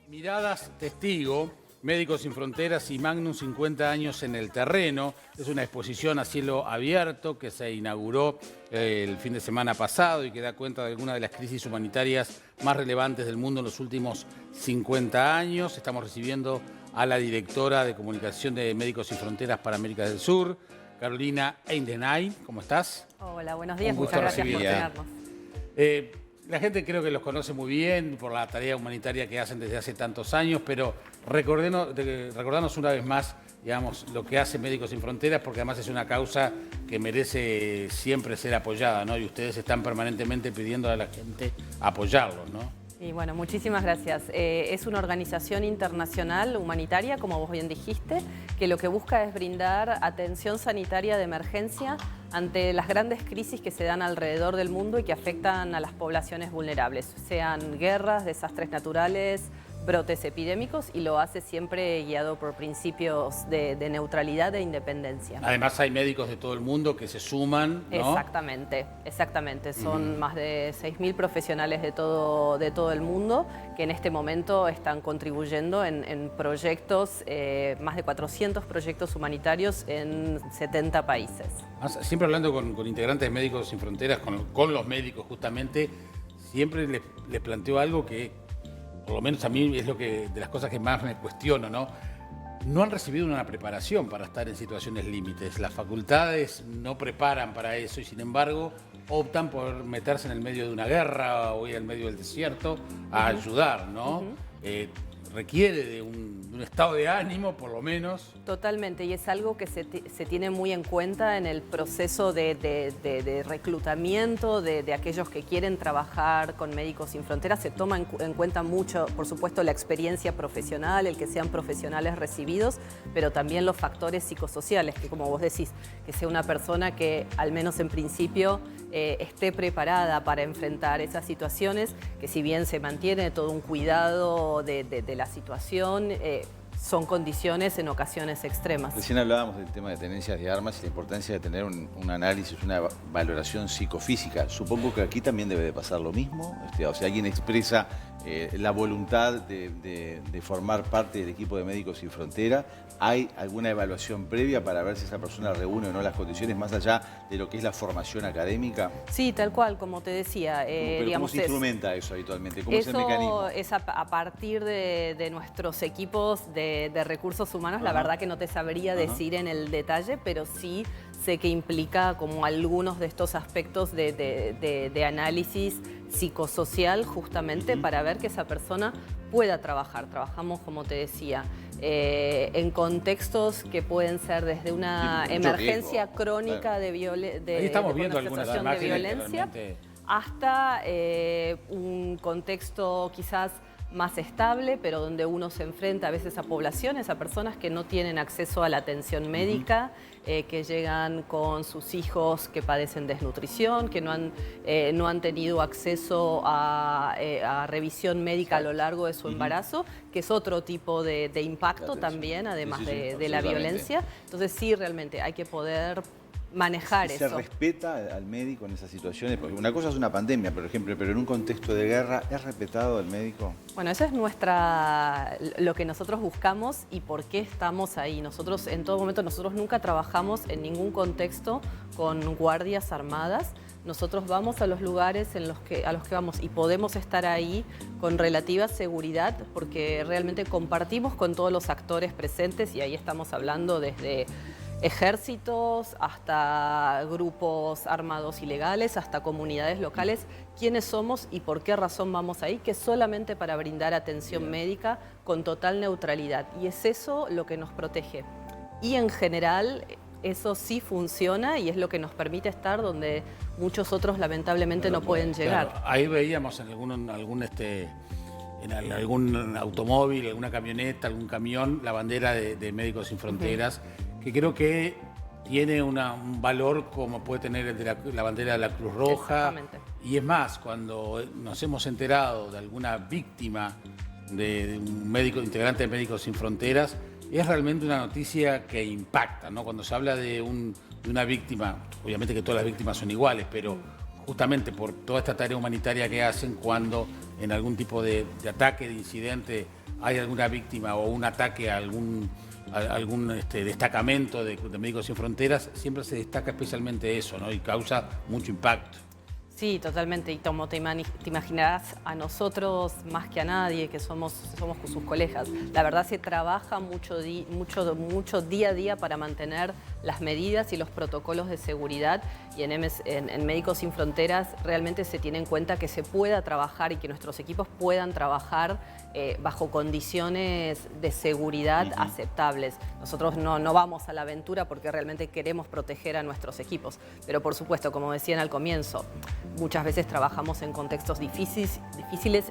Miradas Testigo, Médicos Sin Fronteras y Magnum 50 años en el terreno. Es una exposición a cielo abierto que se inauguró el fin de semana pasado y que da cuenta de algunas de las crisis humanitarias más relevantes del mundo en los últimos 50 años. Estamos recibiendo a la directora de comunicación de Médicos Sin Fronteras para América del Sur, Carolina Eindenay. ¿Cómo estás? Hola, buenos días. Un gusto Muchas gracias por recibirla. tenernos. La gente creo que los conoce muy bien por la tarea humanitaria que hacen desde hace tantos años, pero recordarnos una vez más, digamos, lo que hace Médicos Sin Fronteras, porque además es una causa que merece siempre ser apoyada, ¿no? Y ustedes están permanentemente pidiendo a la gente apoyarlos, ¿no? Y bueno, muchísimas gracias. Es una organización internacional humanitaria, como vos bien dijiste, que lo que busca es brindar atención sanitaria de emergencia ante las grandes crisis que se dan alrededor del mundo y que afectan a las poblaciones vulnerables, sean guerras, desastres naturales, brotes epidémicos, y lo hace siempre guiado por principios de neutralidad e independencia. Además hay médicos de todo el mundo que se suman, ¿no? Exactamente, exactamente. Son más de 6.000 profesionales de todo el mundo que en este momento están contribuyendo en proyectos, más de 400 proyectos humanitarios en 70 países. Siempre hablando con integrantes de Médicos Sin Fronteras, con los médicos justamente, siempre les planteo algo que, por lo menos a mí, es de las cosas que más me cuestiono, ¿no? No han recibido una preparación para estar en situaciones límites. Las facultades no preparan para eso y, sin embargo, optan por meterse en el medio de una guerra o ir al medio del desierto a ayudar, ¿no? Requiere de un estado de ánimo, por lo menos. Totalmente, y es algo que se tiene muy en cuenta en el proceso de reclutamiento de aquellos que quieren trabajar con Médicos Sin Fronteras. Se toma en cuenta mucho, por supuesto, la experiencia profesional, el que sean profesionales recibidos, pero también los factores psicosociales, que como vos decís, que sea una persona que al menos en principio esté preparada para enfrentar esas situaciones, que si bien se mantiene todo un cuidado de la situación, son condiciones en ocasiones extremas. Recién hablábamos del tema de tenencias de armas y la importancia de tener un análisis, una valoración psicofísica. Supongo que aquí también debe de pasar lo mismo. O sea, alguien expresa la voluntad de formar parte del equipo de Médicos Sin Frontera. ¿Hay alguna evaluación previa para ver si esa persona reúne o no las condiciones más allá de lo que es la formación académica? Sí, tal cual, como te decía. Pero digamos, ¿cómo se instrumenta eso habitualmente? ¿Cómo es el mecanismo? Eso es a partir de nuestros equipos de recursos humanos. La verdad que no te sabría decir en el detalle, pero sí sé que implica como algunos de estos aspectos de análisis psicosocial, justamente para ver que esa persona pueda trabajar. Trabajamos, como te decía, en contextos que pueden ser desde una emergencia riesgo, crónica claro. Ahí estamos viendo una algunas situación de imágenes violencia, que realmente... hasta un contexto quizás más estable, pero donde uno se enfrenta a veces a poblaciones, a personas que no tienen acceso a la atención médica, que llegan con sus hijos que padecen desnutrición, que no han tenido acceso a revisión médica a lo largo de su embarazo, que es otro tipo de impacto también, además de la violencia. Entonces sí, realmente hay que poder manejar ¿Se eso. respeta al médico en esas situaciones? Porque una cosa es una pandemia, por ejemplo, pero en un contexto de guerra, ¿es respetado al médico? Bueno, eso es lo que nosotros buscamos y por qué estamos ahí. Nosotros, en todo momento, nosotros nunca trabajamos en ningún contexto con guardias armadas. Nosotros vamos a los lugares a los que vamos y podemos estar ahí con relativa seguridad porque realmente compartimos con todos los actores presentes y ahí estamos hablando desde ejércitos, hasta grupos armados ilegales, hasta comunidades locales, quiénes somos y por qué razón vamos ahí, que es solamente para brindar atención médica con total neutralidad. Y es eso lo que nos protege. Y en general eso sí funciona y es lo que nos permite estar donde muchos otros lamentablemente no pueden llegar. Claro, ahí veíamos en algún automóvil, alguna camioneta, algún camión, la bandera de Médicos Sin Fronteras, que creo que tiene un valor como puede tener el de la bandera de la Cruz Roja. Exactamente. Y es más, cuando nos hemos enterado de alguna víctima de un médico, integrante de Médicos Sin Fronteras, es realmente una noticia que impacta, ¿no? Cuando se habla de una víctima, obviamente que todas las víctimas son iguales, pero justamente por toda esta tarea humanitaria que hacen cuando en algún tipo de ataque, de incidente hay alguna víctima o un ataque a algún destacamento de Médicos Sin Fronteras, siempre se destaca especialmente eso, ¿no? Y causa mucho impacto. Sí, totalmente. Y como te imaginarás, a nosotros más que a nadie, que somos sus colegas, la verdad se trabaja mucho día a día para mantener las medidas y los protocolos de seguridad. Y en Médicos Sin Fronteras realmente se tiene en cuenta que se pueda trabajar y que nuestros equipos puedan trabajar bajo condiciones de seguridad aceptables. Nosotros no vamos a la aventura porque realmente queremos proteger a nuestros equipos. Pero por supuesto, como decían al comienzo, muchas veces trabajamos en contextos difíciles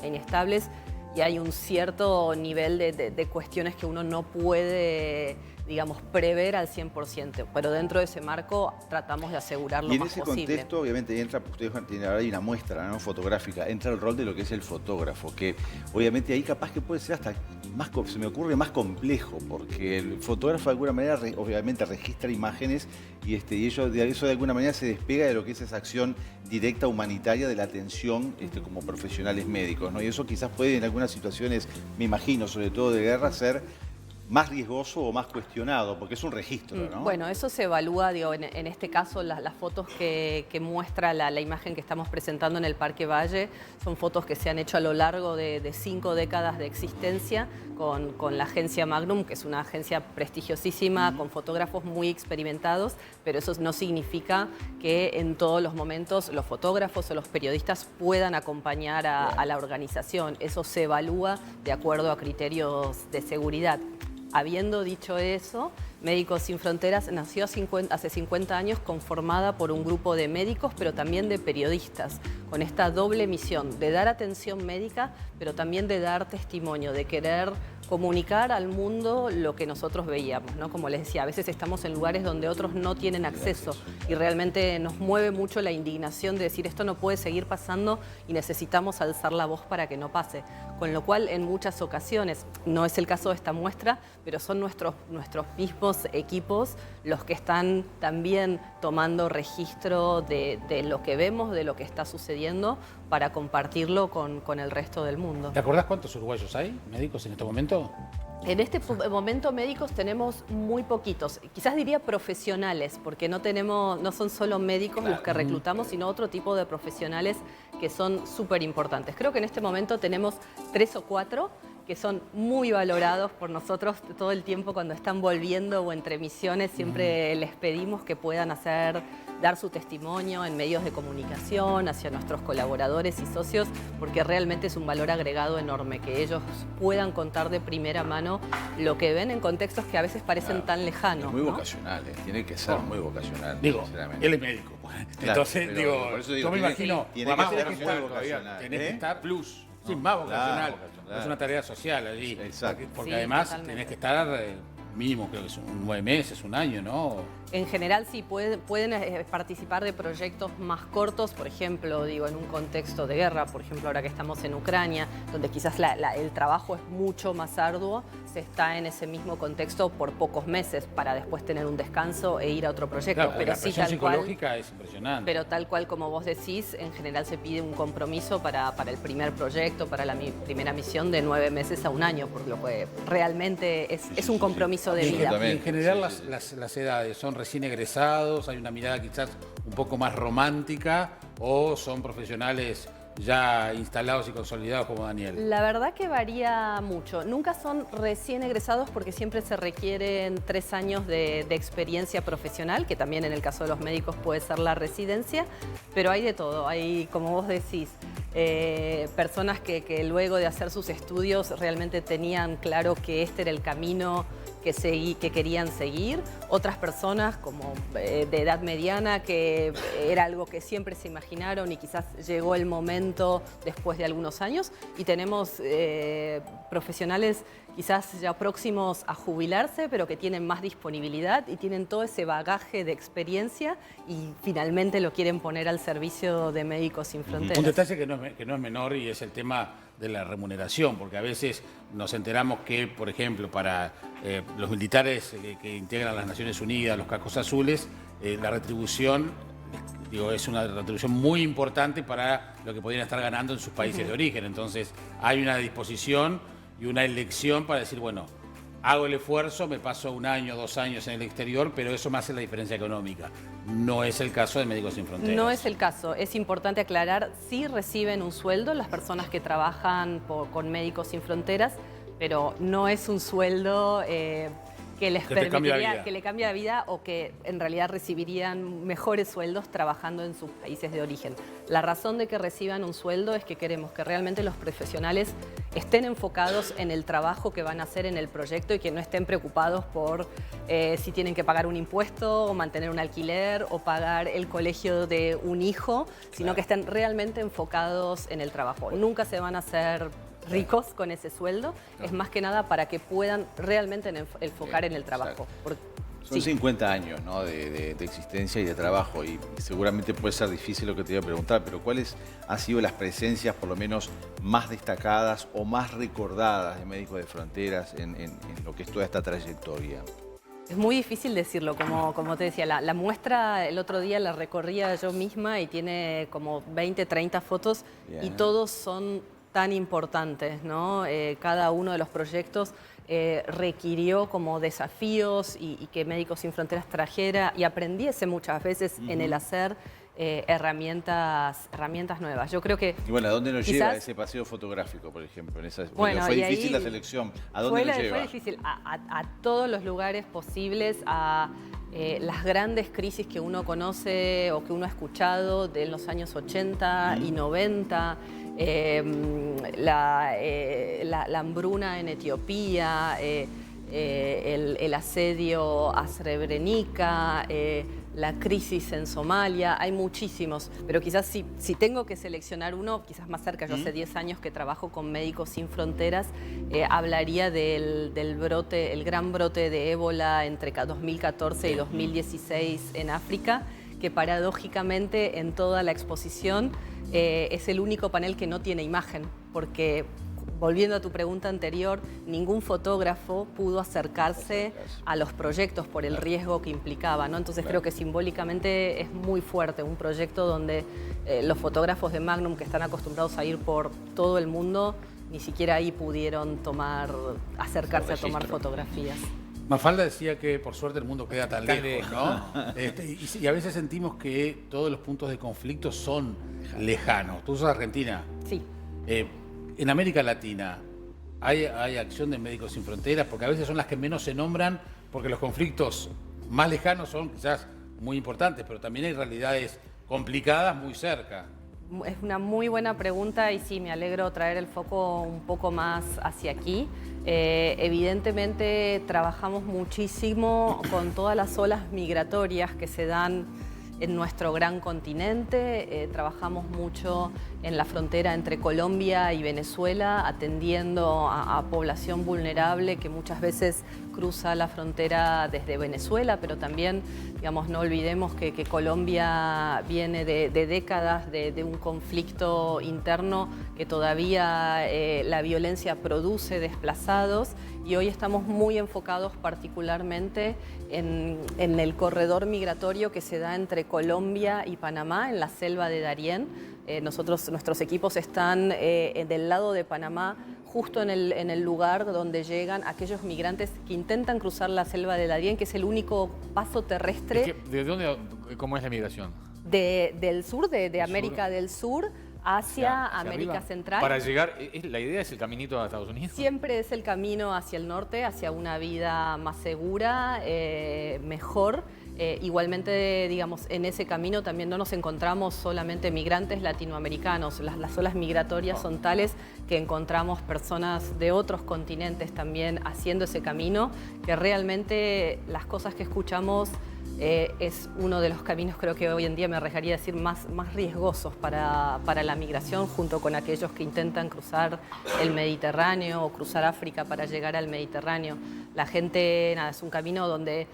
e inestables y hay un cierto nivel de cuestiones que uno no puede, digamos, prever al 100%, pero dentro de ese marco tratamos de asegurar lo más posible. Y en ese contexto, obviamente, entra, ustedes tienen ahora hay una muestra, ¿no?, fotográfica, entra el rol de lo que es el fotógrafo, que obviamente ahí capaz que puede ser hasta más, se me ocurre, más complejo, porque el fotógrafo de alguna manera, obviamente, registra imágenes y eso de alguna manera se despega de lo que es esa acción directa humanitaria de la atención como profesionales médicos, ¿no? Y eso quizás puede en algunas situaciones, me imagino, sobre todo de guerra, ser más riesgoso o más cuestionado, porque es un registro, ¿no? Bueno, eso se evalúa, digo, en este caso las fotos que muestra la imagen que estamos presentando en el Parque Valle son fotos que se han hecho a lo largo de 5 décadas de existencia con la agencia Magnum, que es una agencia prestigiosísima, con fotógrafos muy experimentados, pero eso no significa que en todos los momentos los fotógrafos o los periodistas puedan acompañar a la organización. Eso se evalúa de acuerdo a criterios de seguridad. Habiendo dicho eso, Médicos Sin Fronteras nació hace 50 años conformada por un grupo de médicos, pero también de periodistas, con esta doble misión de dar atención médica, pero también de dar testimonio, de querer comunicar al mundo lo que nosotros veíamos, ¿no? Como les decía, a veces estamos en lugares donde otros no tienen acceso y realmente nos mueve mucho la indignación de decir esto no puede seguir pasando y necesitamos alzar la voz para que no pase. Con lo cual, en muchas ocasiones, no es el caso de esta muestra, pero son nuestros mismos equipos los que están también tomando registro de lo que vemos, de lo que está sucediendo, para compartirlo con el resto del mundo. ¿Te acordás cuántos uruguayos hay, médicos, en este momento? En este momento médicos tenemos muy poquitos, quizás diría profesionales, porque no son solo médicos los que reclutamos, sino otro tipo de profesionales que son súper importantes. Creo que en este momento tenemos 3 o 4 que son muy valorados por nosotros todo el tiempo cuando están volviendo o entre misiones. Siempre les pedimos que puedan dar su testimonio en medios de comunicación hacia nuestros colaboradores y socios, porque realmente es un valor agregado enorme que ellos puedan contar de primera mano lo que ven en contextos que a veces parecen tan lejanos. Es muy ¿no? vocacional, tiene que ser muy vocacional. Digo, sinceramente. él es médico. Claro, entonces, por eso digo, yo me imagino, tiene además que ser tenés que muy estar todavía, vocacional. tenés que estar plus. Sí, más vocacional. Claro. Es una tarea social allí. Exacto. Porque Sí, además totalmente. tenés que estar mínimo, creo que son 9 meses, un año, ¿no? En general sí pueden participar de proyectos más cortos, por ejemplo, digo, en un contexto de guerra, por ejemplo, ahora que estamos en Ucrania, donde quizás el trabajo es mucho más arduo, se está en ese mismo contexto por pocos meses para después tener un descanso e ir a otro proyecto. Claro, pero la sí, presión tal cual, psicológica es impresionante. pero tal cual como vos decís, en general se pide un compromiso para el primer proyecto, para la primera misión de 9 meses a un año, por lo que realmente es un compromiso de Y vida. en general las edades son recién egresados, hay una mirada quizás un poco más romántica, o son profesionales ya instalados y consolidados como Daniel. La verdad que varía mucho. Nunca son recién egresados porque siempre se requieren 3 años de experiencia profesional, que también en el caso de los médicos puede ser la residencia, pero hay de todo. Hay, como vos decís, personas que luego de hacer sus estudios realmente tenían claro que este era el camino que querían seguir, otras personas como de edad mediana que era algo que siempre se imaginaron y quizás llegó el momento después de algunos años, y tenemos profesionales quizás ya próximos a jubilarse, pero que tienen más disponibilidad y tienen todo ese bagaje de experiencia y finalmente lo quieren poner al servicio de Médicos Sin Fronteras. Un detalle que no es menor, y es el tema de la remuneración, porque a veces nos enteramos que, por ejemplo, para los militares que integran las Naciones Unidas, los cascos azules, la retribución, es una retribución muy importante para lo que podrían estar ganando en sus países de origen. Entonces, hay una disposición y una elección para decir, bueno, hago el esfuerzo, me paso 1 año, 2 años en el exterior, pero eso me hace la diferencia económica. No es el caso de Médicos Sin Fronteras. No es el caso. Es importante aclarar, sí reciben un sueldo las personas que trabajan con Médicos Sin Fronteras, pero no es un sueldo que les permitiría, que le cambie la vida o que en realidad recibirían mejores sueldos trabajando en sus países de origen. La razón de que reciban un sueldo es que queremos que realmente los profesionales estén enfocados en el trabajo que van a hacer en el proyecto y que no estén preocupados por si tienen que pagar un impuesto o mantener un alquiler o pagar el colegio de un hijo, sino que estén realmente enfocados en el trabajo. Nunca se van a hacer ricos con ese sueldo, es más que nada para que puedan realmente enfocar en el trabajo. Son 50 años, ¿no?, de existencia y de trabajo, y seguramente puede ser difícil lo que te iba a preguntar, pero ¿cuáles han sido las presencias por lo menos más destacadas o más recordadas de Médicos de Fronteras en lo que es toda esta trayectoria? Es muy difícil decirlo, como te decía, la muestra el otro día la recorría yo misma y tiene como 20, 30 fotos. Bien. Y todos son tan importantes, ¿no? Cada uno de los proyectos requirió como desafíos y que Médicos Sin Fronteras trajera y aprendiese muchas veces en el hacer herramientas nuevas. Yo creo que... Y bueno, ¿a dónde nos lleva ese paseo fotográfico, por ejemplo? Bueno, fue difícil la selección. ¿A dónde nos lleva? Fue difícil. A todos los lugares posibles, a las grandes crisis que uno conoce o que uno ha escuchado de los años 80 y 90, la hambruna en Etiopía, el asedio a Srebrenica, la crisis en Somalia, hay muchísimos, pero quizás si tengo que seleccionar uno, quizás más cerca, yo hace 10 años que trabajo con Médicos Sin Fronteras, hablaría del brote, el gran brote de ébola entre 2014 y 2016 en África, que paradójicamente en toda la exposición es el único panel que no tiene imagen, porque... Volviendo a tu pregunta anterior, ningún fotógrafo pudo acercarse a los proyectos por el riesgo que implicaba, ¿no? Entonces creo que simbólicamente es muy fuerte un proyecto donde los fotógrafos de Magnum, que están acostumbrados a ir por todo el mundo, ni siquiera ahí pudieron acercarse a tomar fotografías. Mafalda decía que por suerte el mundo queda tan lejos, ¿no? Y a veces sentimos que todos los puntos de conflicto son lejanos. ¿Tú sos argentina? Sí. En América Latina, ¿hay acción de Médicos Sin Fronteras? Porque a veces son las que menos se nombran, porque los conflictos más lejanos son quizás muy importantes, pero también hay realidades complicadas muy cerca. Es una muy buena pregunta y sí, me alegro traer el foco un poco más hacia aquí. Evidentemente trabajamos muchísimo con todas las olas migratorias que se dan en nuestro gran continente. Trabajamos mucho en la frontera entre Colombia y Venezuela, atendiendo a población vulnerable que muchas veces cruza la frontera desde Venezuela, pero también, digamos, no olvidemos que Colombia viene de décadas de un conflicto interno que todavía la violencia produce desplazados, y hoy estamos muy enfocados particularmente en el corredor migratorio que se da entre Colombia y Panamá, en la selva de Darién. Nuestros equipos están del lado de Panamá, justo en el lugar donde llegan aquellos migrantes que intentan cruzar la selva de Darién, que es el único paso terrestre. ¿De dónde, cómo es la migración? Del sur, de América del Sur, hacia América arriba. Central. Para llegar, la idea es el caminito a Estados Unidos. Siempre es el camino hacia el norte, hacia una vida más segura, mejor. Igualmente, digamos, en ese camino también no nos encontramos solamente migrantes latinoamericanos. Las olas migratorias son tales que encontramos personas de otros continentes también haciendo ese camino, que realmente las cosas que escuchamos es uno de los caminos, creo que hoy en día me arriesgaría a decir, más riesgosos para la migración, junto con aquellos que intentan cruzar el Mediterráneo o cruzar África para llegar al Mediterráneo. La gente, nada, es un camino donde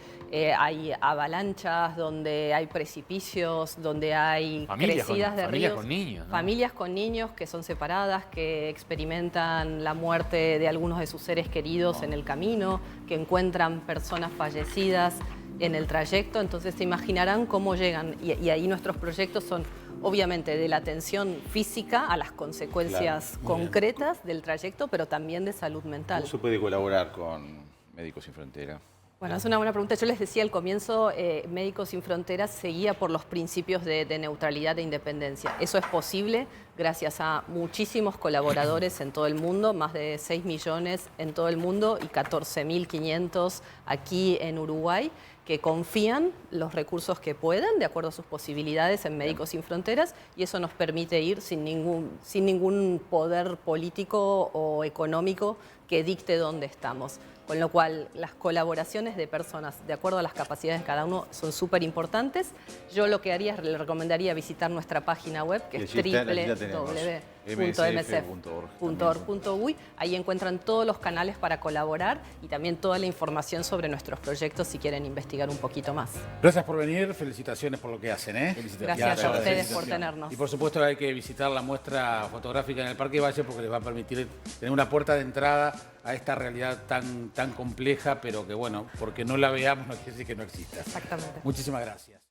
hay avalanchas, donde hay precipicios, donde hay crecidas de ríos. Familias con niños, ¿no? Familias con niños que son separadas, que experimentan la muerte de algunos de sus seres queridos en el camino, que encuentran personas fallecidas en el trayecto. Entonces se imaginarán cómo llegan, y ahí nuestros proyectos son obviamente de la atención física a las consecuencias concretas del trayecto, pero también de salud mental. ¿Cómo se puede colaborar con Médicos Sin Fronteras? Bueno, es una buena pregunta. Yo les decía al comienzo, Médicos Sin Fronteras seguía por los principios de neutralidad e independencia. Eso es posible gracias a muchísimos colaboradores en todo el mundo, más de 6 millones en todo el mundo y 14.500 aquí en Uruguay, que confían los recursos que puedan, de acuerdo a sus posibilidades, en Médicos Sin Fronteras, y eso nos permite ir sin ningún poder político o económico que dicte dónde estamos. Con lo cual, las colaboraciones de personas, de acuerdo a las capacidades de cada uno, son súper importantes. Yo lo que haría es, le recomendaría visitar nuestra página web, que es www.msf.org.uy. Ahí encuentran todos los canales para colaborar y también toda la información sobre nuestros proyectos si quieren investigar un poquito más. Gracias por venir, felicitaciones por lo que hacen. Gracias a ustedes por tenernos. Y por supuesto hay que visitar la muestra fotográfica en el Parque Valle porque les va a permitir tener una puerta de entrada a esta realidad tan compleja, pero que bueno, porque no la veamos no quiere decir que no exista. Exactamente. Muchísimas gracias.